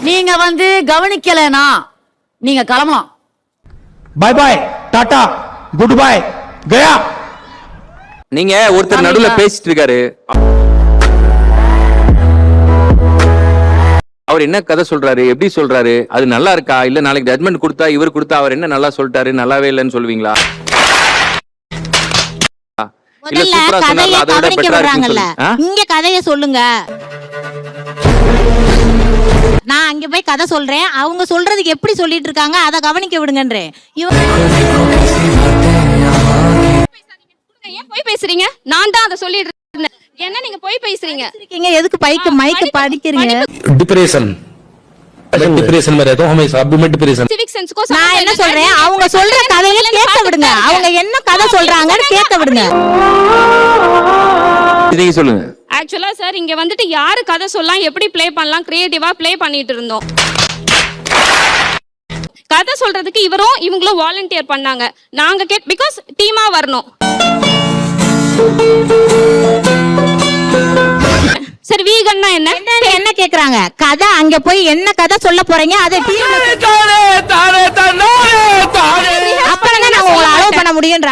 நீங்க வந்து கவனிக்கலனா நீங்க கிளம்பலாம். பாய் பாய், டாடா, குட் பை, கயா. நீங்க ஒருத்தர் நடுவுல பேசிட்டு இருக்காரு, அவர் என்ன கதை சொல்றாரு, எப்படி சொல்றாரு, அது நல்லா இருக்கா இல்ல நாளைக்கு ஜட்மெண்ட் கொடுத்தா இவர் கொடுத்தா அவர் என்ன நல்லா சொல்லிட்டாரு நல்லாவே இல்லைன்னு சொல்லுவீங்களா? இல்ல சூப்பரா சொன்னார்ல அதை விட பெட்டரா இருக்குன்னு இங்க கதைய சொல்லுங்க. நான் அங்க போய் கதை சொல்றேன், அவங்க சொல்றதுக்கு எப்படி சொல்லிட்டு இருக்காங்க அதை கவனிக்க விடுங்கன்றேன். ஏன் போய் பேசுறீங்க? நான் தான் அதை சொல்லிட்டு இருந்தேன். என்ன நீங்க போய் பேசுறீங்க? எதுக்கு மைக்கு படிக்கிறீங்க? डिप्रेशन में रहता हूं हमेशा, अभी मैं डिप्रेशन. சிவிக் சென்ஸ் को நான் என்ன சொல்றேன், அவங்க சொல்ற கதையை கேட்க விடுங்க. அவங்க என்ன கதை சொல்றாங்கன்னு கேட்க விடுங்க. நீங்க சொல்லுங்க. ஆக்சுவலா சார் இங்க வந்துட்டு யாரு கதை சொல்லலாம், எப்படி ப்ளே பண்ணலாம், கிரியேட்டிவா ப்ளே பண்ணிட்டு இருந்தோம். கதை சொல்றதுக்கு இவரும் இவங்களும் வாலண்டியர் பண்ணாங்க. நாங்க பிகாஸ் டீமா வரணும். சரி வீகன்னா என்ன கேக்குறாங்க? கதை அங்க போய் என்ன கதை சொல்ல போறீங்க அதை டீம்ல அப்புறம் தான் நாங்க உங்களை அலோவ் பண்ண முடியும்ன்ற.